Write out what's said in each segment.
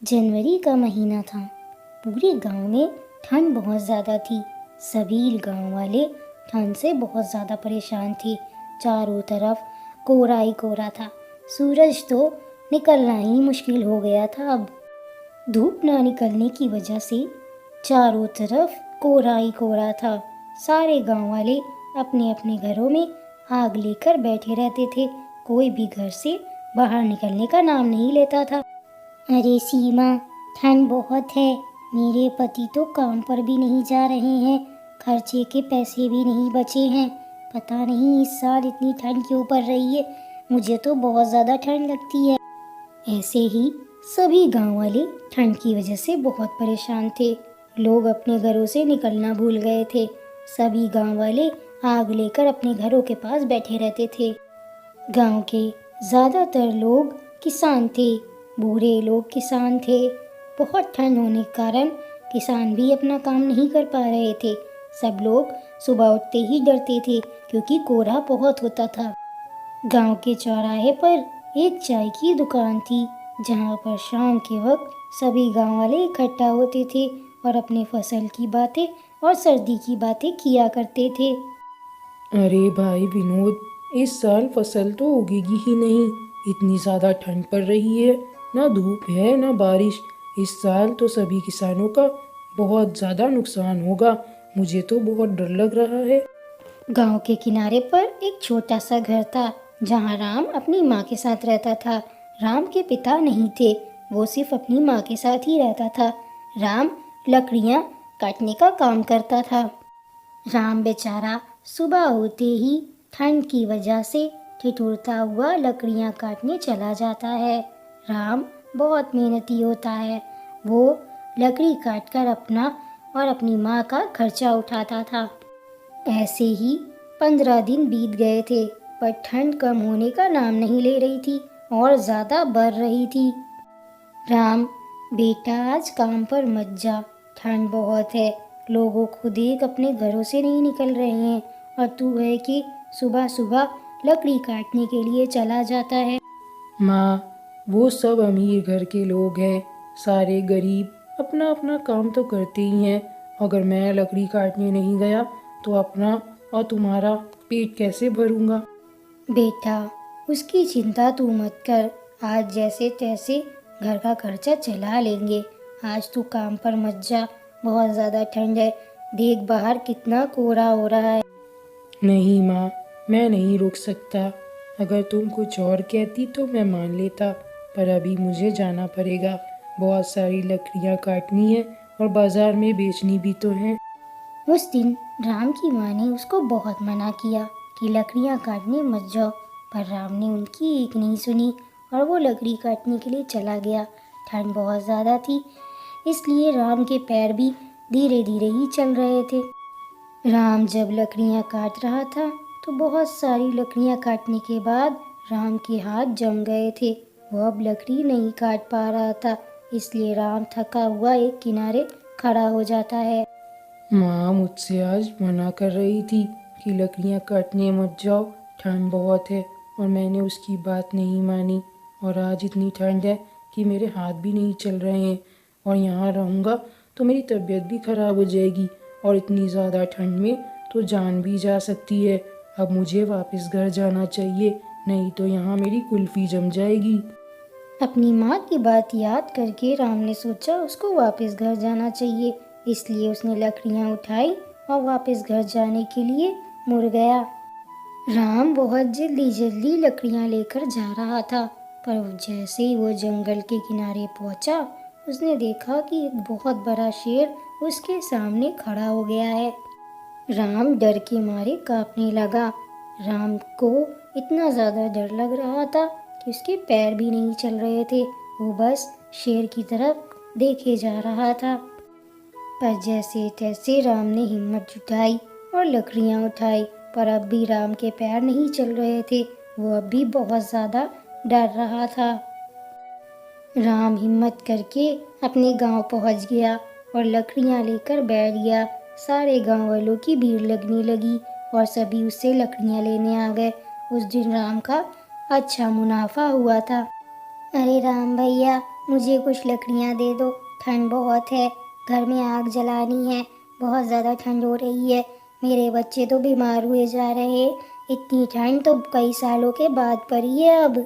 जनवरी का महीना था। पूरे गांव में ठंड बहुत ज़्यादा थी। सभी गांव वाले ठंड से बहुत ज़्यादा परेशान थे। चारों तरफ कोहरा ही कोहरा था। सूरज तो निकलना ही मुश्किल हो गया था। अब धूप ना निकलने की वजह से चारों तरफ कोहरा ही कोहरा था। सारे गांव वाले अपने अपने घरों में आग लेकर बैठे रहते थे। कोई भी घर से बाहर निकलने का नाम नहीं लेता था। अरे सीमा, ठंड बहुत है। मेरे पति तो काम पर भी नहीं जा रहे हैं। खर्चे के पैसे भी नहीं बचे हैं। पता नहीं इस साल इतनी ठंड क्यों पड़ रही है। मुझे तो बहुत ज़्यादा ठंड लगती है। ऐसे ही सभी गांव वाले ठंड की वजह से बहुत परेशान थे। लोग अपने घरों से निकलना भूल गए थे। सभी गांव वाले आग लेकर अपने घरों के पास बैठे रहते थे। गांव के ज़्यादातर लोग किसान थे। बूढ़े लोग किसान थे। बहुत ठंड होने के कारण किसान भी अपना काम नहीं कर पा रहे थे। सब लोग सुबह उठते ही डरते थे क्योंकि कोहरा बहुत होता था। गांव के चौराहे पर एक चाय की दुकान थी जहां पर शाम के वक्त सभी गांव वाले इकट्ठा होते थे और अपने फसल की बातें और सर्दी की बातें किया करते थे। अरे भाई विनोद, इस साल फसल तो उगेगी ही नहीं। इतनी ज़्यादा ठंड पड़ रही है, ना धूप है ना बारिश। इस साल तो सभी किसानों का बहुत ज़्यादा नुकसान होगा। मुझे तो बहुत डर लग रहा है। गांव के किनारे पर एक छोटा सा घर था जहां राम अपनी माँ के साथ रहता था। राम के पिता नहीं थे, वो सिर्फ अपनी माँ के साथ ही रहता था। राम लकड़ियाँ काटने का काम करता था। राम बेचारा सुबह होते ही ठंड की वजह से ठिठुरता हुआ लकड़ियाँ काटने चला जाता है। राम बहुत मेहनती होता है। वो लकड़ी काटकर अपना और अपनी माँ का खर्चा उठाता था। ऐसे ही 15 दिन बीत गए थे, पर ठंड कम होने का नाम नहीं ले रही थी और ज़्यादा बढ़ रही थी। राम, बेटा आज काम पर मत जा। ठंड बहुत है। लोगों को देख अपने घरों से नहीं निकल रहे हैं और तू है कि सुबह सुबह लकड़ी काटने के लिए चला जाता है। माँ, वो सब अमीर घर के लोग हैं। सारे गरीब अपना अपना काम तो करते ही हैं। अगर मैं लकड़ी काटने नहीं गया तो अपना और तुम्हारा पेट कैसे भरूंगा। बेटा, उसकी चिंता तू मत कर। आज जैसे तैसे घर का खर्चा चला लेंगे। आज तू काम पर मत जा, बहुत ज़्यादा ठंड है। देख बाहर कितना कोहरा हो रहा है। नहीं माँ, मैं नहीं रुक सकता। अगर तुम कुछ और कहती तो मैं मान लेता, पर अभी मुझे जाना पड़ेगा। बहुत सारी लकड़ियाँ काटनी है और बाजार में बेचनी भी तो है। उस दिन राम की माँ ने उसको बहुत मना किया कि लकड़ियाँ काटने मत जाओ, पर राम ने उनकी एक नहीं सुनी और वो लकड़ी काटने के लिए चला गया। ठंड बहुत ज़्यादा थी, इसलिए राम के पैर भी धीरे धीरे ही चल रहे थे। राम जब लकड़ियाँ काट रहा था तो बहुत सारी लकड़ियाँ काटने के बाद राम के हाथ जम गए थे। वो अब लकड़ी नहीं काट पा रहा था, इसलिए राम थका हुआ एक किनारे खड़ा हो जाता है। माँ मुझसे आज मना कर रही थी कि लकड़ियाँ काटने मत जाओ, ठंड बहुत है, और मैंने उसकी बात नहीं मानी। और आज इतनी ठंड है कि मेरे हाथ भी नहीं चल रहे हैं, और यहाँ रहूँगा तो मेरी तबीयत भी खराब हो जाएगी, और इतनी ज़्यादा ठंड में तो जान भी जा सकती है। अब मुझे वापस घर जाना चाहिए, नहीं तो यहाँ मेरी कुल्फ़ी जम जाएगी। अपनी माँ की बात याद करके राम ने सोचा उसको वापस घर जाना चाहिए, इसलिए उसने लकड़ियाँ उठाई और वापस घर जाने के लिए मुड़ गया। राम बहुत जल्दी जल्दी लकड़ियाँ लेकर जा रहा था, पर जैसे ही वो जंगल के किनारे पहुंचा, उसने देखा कि एक बहुत बड़ा शेर उसके सामने खड़ा हो गया है। राम डर के मारे कांपने लगा। राम को इतना ज़्यादा डर लग रहा था कि उसके पैर भी नहीं चल रहे थे। वो बस शेर की तरफ देखे जा रहा था। पर जैसे तैसे राम ने हिम्मत जुटाई और लकड़ियाँ उठाई, पर अब भी राम के पैर नहीं चल रहे थे। वो अब भी बहुत ज़्यादा डर रहा था। राम हिम्मत करके अपने गांव पहुंच गया और लकड़ियां लेकर बैठ गया। सारे गांव वालों की भीड़ लगने लगी और सभी उससे लकड़ियां लेने आ गए। उस दिन राम का अच्छा मुनाफा हुआ था। अरे राम भैया, मुझे कुछ लकड़ियाँ दे दो, ठंड बहुत है, घर में आग जलानी है, बहुत ज़्यादा ठंड हो रही है, मेरे बच्चे तो बीमार हुए जा रहे हैं, इतनी ठंड तो कई सालों के बाद पड़ी है अब।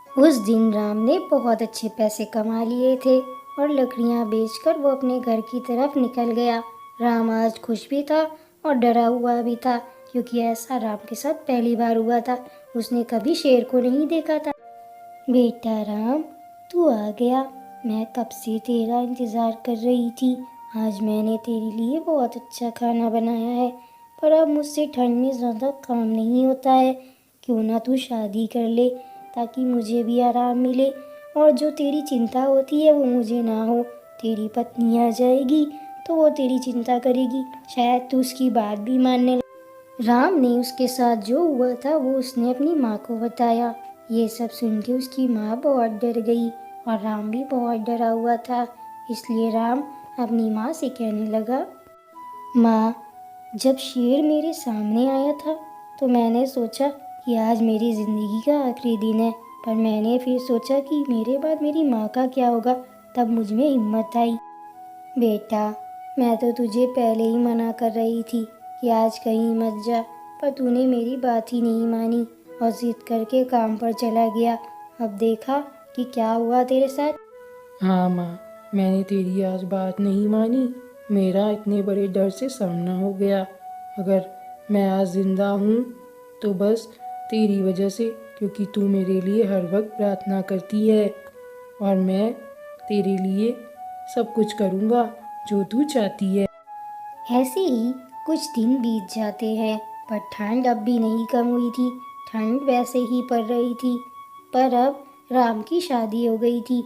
उस दिन राम ने बहुत अच्छे पैसे कमा लिए थे और लकड़ियाँ बेचकर वो अपने घर की तरफ निकल गया। राम आज खुश भी था और डरा हुआ भी था, क्योंकि ऐसा राम के साथ पहली बार हुआ था। उसने कभी शेर को नहीं देखा था। बेटा राम, तू आ गया। मैं कब से तेरा इंतज़ार कर रही थी। आज मैंने तेरे लिए बहुत अच्छा खाना बनाया है, पर अब मुझसे ठंड में ज़्यादा काम नहीं होता है। क्यों ना तू शादी कर ले, ताकि मुझे भी आराम मिले और जो तेरी चिंता होती है वो मुझे ना हो। तेरी पत्नी आ जाएगी तो वो तेरी चिंता करेगी, शायद तू उसकी बात भी मानने लगे। राम ने उसके साथ जो हुआ था वो उसने अपनी माँ को बताया। ये सब सुन के उसकी माँ बहुत डर गई और राम भी बहुत डरा हुआ था। इसलिए राम अपनी माँ से कहने लगा, माँ, जब शेर मेरे सामने आया था तो मैंने सोचा कि आज मेरी ज़िंदगी का आखिरी दिन है, पर मैंने फिर सोचा कि मेरे बाद मेरी माँ का क्या होगा। तब मुझ में हिम्मत आई। बेटा, मैं तो तुझे पहले ही मना कर रही थी कि आज कहीं मत जा, पर तूने मेरी बात ही नहीं मानी और जिद करके काम पर चला गया। अब देखा कि क्या हुआ तेरे साथ। हाँ माँ, मैंने तेरी आज बात नहीं मानी। मेरा इतने बड़े डर से सामना हो गया। अगर मैं आज ज़िंदा हूँ तो बस तेरी वजह से, क्योंकि तू मेरे लिए हर वक्त प्रार्थना करती है और मैं तेरे लिए सब कुछ करूँगा जो तू चाहती है। ऐसे ही कुछ दिन बीत जाते हैं, पर ठंड अब भी नहीं कम हुई थी। ठंड वैसे ही पड़ रही थी, पर अब राम की शादी हो गई थी।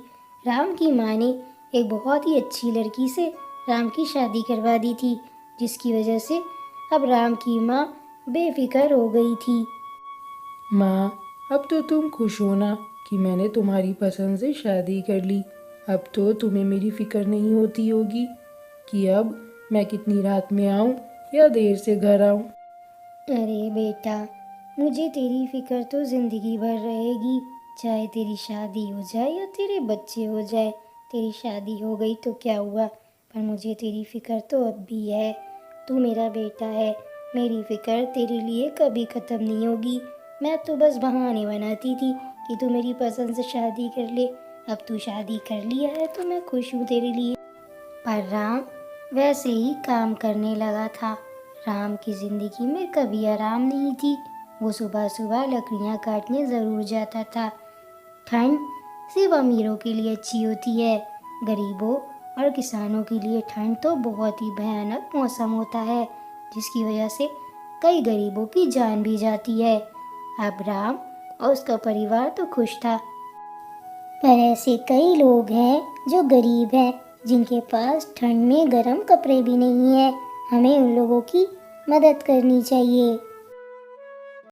राम की माँ ने एक बहुत ही अच्छी लड़की से राम की शादी करवा दी थी, जिसकी वजह से अब राम की माँ बेफिक्र हो गई थी। माँ, अब तो तुम खुश हो ना कि मैंने तुम्हारी पसंद से शादी कर ली। अब तो तुम्हें मेरी फिक्र नहीं होती होगी कि अब मैं कितनी रात में आऊँ या देर से घर आऊँ। अरे बेटा, मुझे तेरी फिक्र तो ज़िंदगी भर रहेगी, चाहे तेरी शादी हो जाए या तेरे बच्चे हो जाए। तेरी शादी हो गई तो क्या हुआ, पर मुझे तेरी फिक्र तो अब भी है। तू मेरा बेटा है, मेरी फिक्र तेरे लिए कभी ख़त्म नहीं होगी। मैं तो बस बहाने बनाती थी कि तू मेरी पसंद से शादी कर ले। अब तू शादी कर लिया है तो मैं खुश हूँ तेरे लिए। पर राम वैसे ही काम करने लगा था। राम की जिंदगी में कभी आराम नहीं थी। वो सुबह सुबह लकड़ियाँ काटने ज़रूर जाता था। ठंड सिर्फ अमीरों के लिए अच्छी होती है, गरीबों और किसानों के लिए ठंड तो बहुत ही भयानक मौसम होता है, जिसकी वजह से कई गरीबों की जान भी जाती है। अब राम और उसका परिवार तो खुश था, पर ऐसे कई लोग हैं जो गरीब हैं, जिनके पास ठंड में गर्म कपड़े भी नहीं है। हमें उन लोगों की मदद करनी चाहिए।